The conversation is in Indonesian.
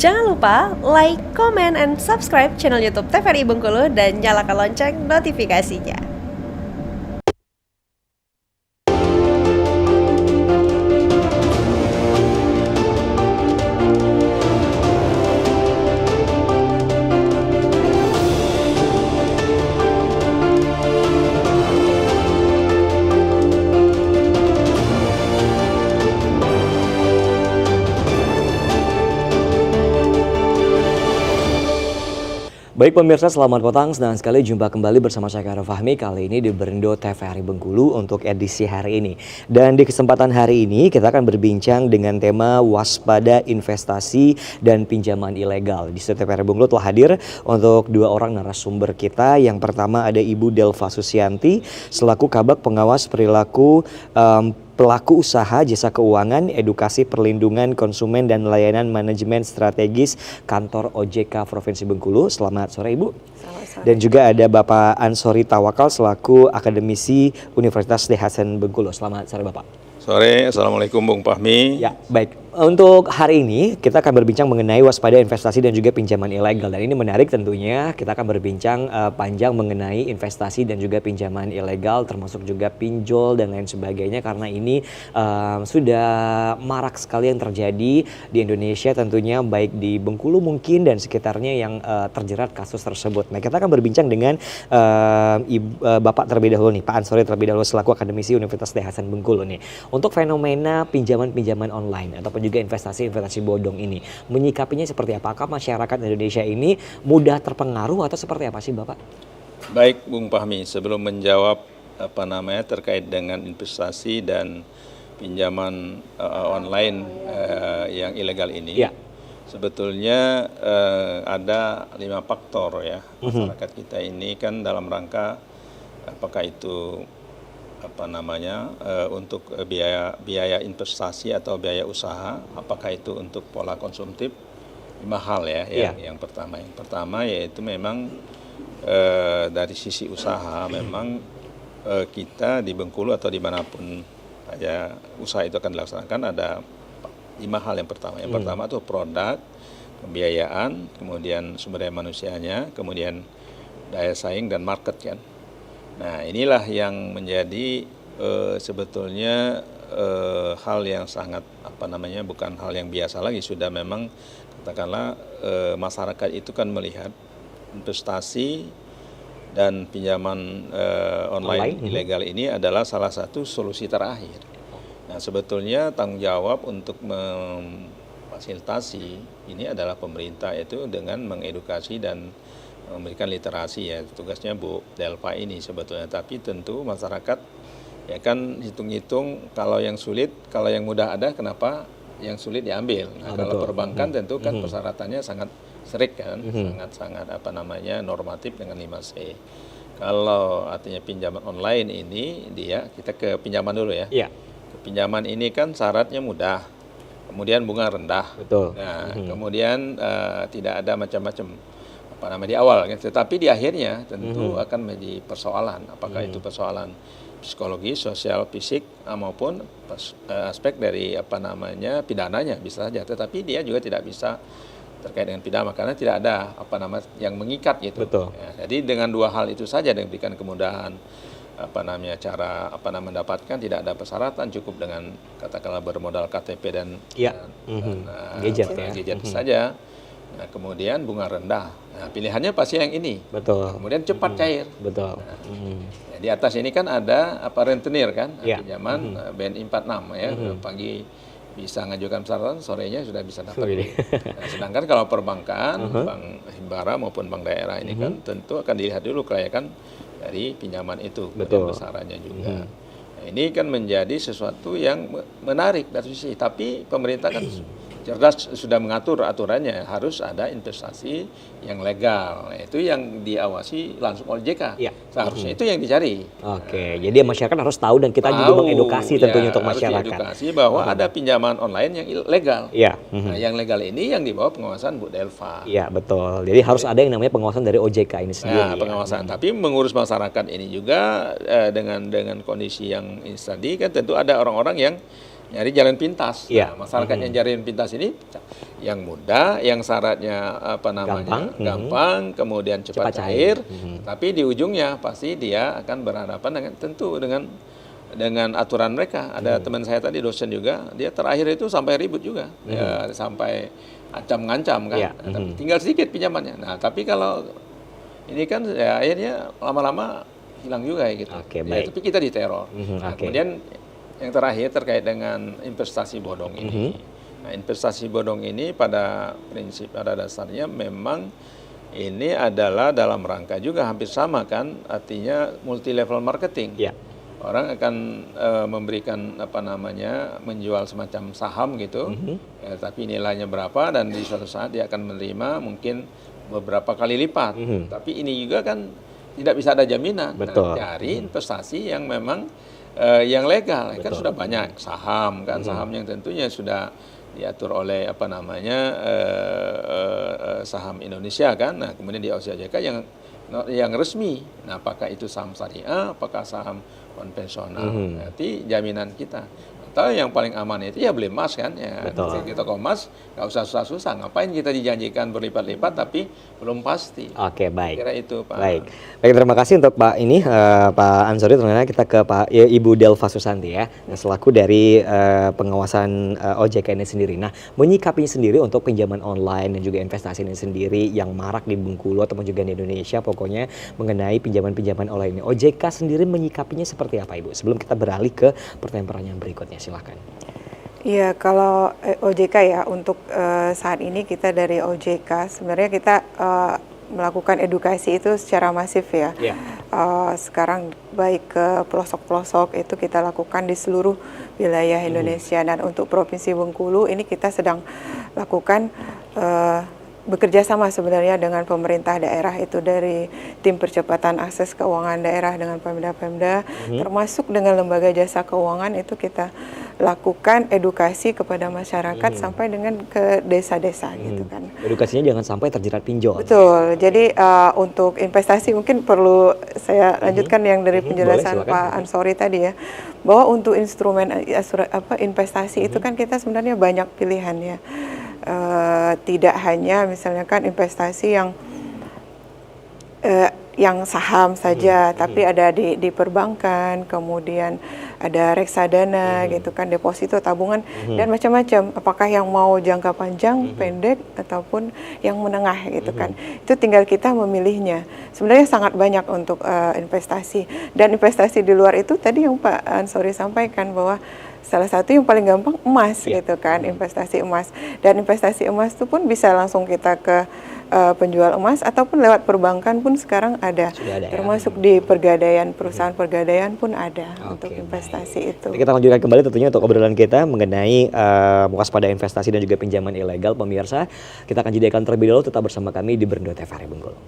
Jangan lupa like, comment, and subscribe channel YouTube TVRI Bengkulu dan nyalakan lonceng notifikasinya. Baik pemirsa, selamat petang. Senang sekali jumpa kembali bersama saya Karo Fahmi kali ini di Berindo TVRI Bengkulu untuk edisi hari ini. Dan di kesempatan hari ini kita akan berbincang dengan tema waspada investasi dan pinjaman ilegal. Di studio TVRI Bengkulu telah hadir untuk dua orang narasumber kita. Yang pertama ada Ibu Delva Susianti selaku Kabag Pengawas Perilaku Pelaku Usaha Jasa Keuangan, Edukasi Perlindungan Konsumen dan Layanan Manajemen Strategis Kantor OJK Provinsi Bengkulu. Selamat sore Ibu. Selamat sore. Dan juga ada Bapak Ansori Tawakal selaku Akademisi Universitas D. Hasan Bengkulu. Selamat sore Bapak. Sore, Assalamualaikum Bung Fahmi. Ya, baik. Untuk hari ini kita akan berbincang mengenai waspada investasi dan juga pinjaman ilegal. Dan ini menarik tentunya, kita akan berbincang panjang mengenai investasi dan juga pinjaman ilegal, termasuk juga pinjol dan lain sebagainya. Karena ini sudah marak sekali yang terjadi di Indonesia tentunya, baik di Bengkulu mungkin dan sekitarnya yang terjerat kasus tersebut. Nah, kita akan berbincang dengan Bapak terlebih dahulu nih, Pak Ansori terlebih dahulu selaku Akademisi Universitas D. Hasan Bengkulu nih. Untuk fenomena pinjaman-pinjaman online ataupun juga investasi-investasi bodong ini, menyikapinya seperti apa? Apakah masyarakat Indonesia ini mudah terpengaruh atau seperti apa sih Bapak? Baik Bung Fahmi, sebelum menjawab terkait dengan investasi dan pinjaman online yang ilegal ini, ya. Sebetulnya ada 5 faktor ya masyarakat kita ini kan dalam rangka apakah itu untuk biaya investasi atau biaya usaha, apakah itu untuk pola konsumtif, 5 hal ya. Yang pertama yaitu memang dari sisi usaha memang kita di Bengkulu atau dimanapun aja usaha itu akan dilaksanakan ada 5 hal yang pertama. Yang pertama itu produk, pembiayaan, kemudian sumber daya manusianya, kemudian daya saing dan market kan. Nah, inilah yang menjadi sebetulnya hal yang sangat bukan hal yang biasa lagi, sudah memang katakanlah masyarakat itu kan melihat investasi dan pinjaman online ilegal ini adalah salah satu solusi terakhir. Nah, sebetulnya tanggung jawab untuk memfasilitasi ini adalah pemerintah, itu dengan mengedukasi dan memberikan literasi ya, tugasnya Bu Delva ini sebetulnya. Tapi tentu masyarakat ya kan hitung-hitung, kalau yang sulit, kalau yang mudah ada, kenapa yang sulit diambil. Nah, kalau perbankan tentu kan persyaratannya sangat strict kan, sangat normatif dengan 5C. Kalau artinya pinjaman online ini kita ke pinjaman dulu ya. Iya. Pinjaman ini kan syaratnya mudah, kemudian bunga rendah. Betul. Nah, kemudian tidak ada macam-macam di awal, tetapi di akhirnya tentu akan menjadi persoalan, apakah itu persoalan psikologi, sosial, fisik maupun aspek dari pidananya bisa saja, tetapi dia juga tidak bisa terkait dengan pidana karena tidak ada yang mengikat gitu. Betul. Ya, jadi dengan 2 hal itu saja diberikan kemudahan cara mendapatkan, tidak ada persyaratan, cukup dengan katakanlah bermodal KTP dan gadget saja. Nah, kemudian bunga rendah. Nah, pilihannya pasti yang ini. Betul. Kemudian cepat cair. Betul. Nah, di atas ini kan ada rentenir kan, pinjaman BNI 46 ya. Pagi bisa ngajukan persyaratan, sorenya sudah bisa dapat. Nah, sedangkan kalau perbankan, bank himbara maupun bank daerah ini kan tentu akan dilihat dulu kelayakan dari pinjaman itu, dan besarannya juga. Nah, ini kan menjadi sesuatu yang menarik dari sisi, tapi pemerintah kan cerdas sudah mengatur aturannya, harus ada investasi yang legal. Itu yang diawasi langsung oleh OJK. Ya. Seharusnya itu yang dicari. Oke, jadi masyarakat harus tahu dan kita juga mengedukasi tentunya untuk masyarakat. Harus diedukasi bahwa ada pinjaman online yang legal. Ya. Nah, yang legal ini yang di bawah pengawasan Bu Delva. Iya, betul. Jadi harus ada yang namanya pengawasan dari OJK ini sendiri. Nah, pengawasan. Tapi mengurus masyarakat ini juga dengan kondisi yang tadi kan tentu ada orang-orang yang nyari jalan pintas. Iya. Nah, masyarakat yang jalan pintas ini yang mudah, yang syaratnya apa namanya gampang, kemudian cepat cair, tapi di ujungnya pasti dia akan berhadapan dengan tentu dengan aturan mereka. Ada teman saya tadi dosen juga, dia terakhir itu sampai ribut juga, ya, sampai ancam-ngancam kan. Iya. Tinggal sedikit pinjamannya. Nah, tapi kalau ini kan ya akhirnya lama-lama hilang juga ya gitu. Oke, Ya, baik. tapi kita diteror. Nah, Oke. kemudian yang terakhir terkait dengan investasi bodong ini. Nah, investasi bodong ini pada dasarnya memang ini adalah dalam rangka juga hampir sama kan, artinya multi level marketing. Ya. Orang akan memberikan apa namanya, menjual semacam saham gitu, ya, tapi nilainya berapa dan di suatu saat dia akan menerima mungkin beberapa kali lipat. Tapi ini juga kan tidak bisa ada jaminan. Betul. Nah, cari investasi yang memang yang legal. Kan sudah banyak saham kan, saham yang tentunya sudah diatur oleh apa namanya saham Indonesia kan. Nah, kemudian di OJK yang resmi. Nah, apakah itu saham syariah, apakah saham konvensional? Berarti jaminan kita. Atau yang paling aman itu ya beli emas kan ya. Betul. Kita ke emas nggak usah susah-susah. Ngapain kita dijanjikan berlipat-lipat tapi belum pasti. Oke, baik. Kira itu Pak. Baik, terima kasih untuk Pak Pak Ansori. Ternyata kita ke Ibu Delva Susanti ya, selaku dari pengawasan OJK ini sendiri. Nah, menyikapinya sendiri untuk pinjaman online dan juga investasi ini sendiri yang marak di Bengkulu ataupun juga di Indonesia, pokoknya mengenai pinjaman-pinjaman online ini. OJK sendiri menyikapinya seperti apa, Ibu? Sebelum kita beralih ke pertanyaan-pertanyaan berikutnya, silahkan. Iya, kalau OJK ya untuk saat ini kita dari OJK sebenarnya kita melakukan edukasi itu secara masif ya. Iya. Sekarang baik ke pelosok-pelosok itu kita lakukan di seluruh wilayah Indonesia, dan untuk Provinsi Bengkulu ini kita sedang lakukan bekerja sama sebenarnya dengan pemerintah daerah, itu dari tim percepatan akses keuangan daerah dengan Pemda-Pemda, termasuk dengan lembaga jasa keuangan itu kita lakukan edukasi kepada masyarakat sampai dengan ke desa-desa gitu kan. Edukasinya jangan sampai terjerat pinjol. Betul. Jadi untuk investasi mungkin perlu saya lanjutkan yang dari penjelasan Boleh, silakan. Pak Ansori tadi ya, bahwa untuk instrumen investasi itu kan kita sebenarnya banyak pilihan ya. Tidak hanya misalnya kan investasi yang saham saja, tapi ada di perbankan, kemudian ada reksadana gitu kan, deposito, tabungan, dan macam-macam. Apakah yang mau jangka panjang, pendek, ataupun yang menengah gitu kan. Itu tinggal kita memilihnya. Sebenarnya sangat banyak untuk investasi. Dan investasi di luar itu tadi yang Pak Ansori sampaikan bahwa salah satu yang paling gampang emas gitu kan, investasi emas. Dan investasi emas itu pun bisa langsung kita ke penjual emas ataupun lewat perbankan pun sekarang ada. Sudah ada, termasuk di pegadaian, perusahaan pegadaian pun ada untuk Oke, investasi itu. Kita lanjutkan kembali tentunya untuk obrolan kita mengenai waspada investasi dan juga pinjaman ilegal. Pemirsa, kita akan jadikan terlebih dahulu, tetap bersama kami di Berndo TVRI Bengkulu.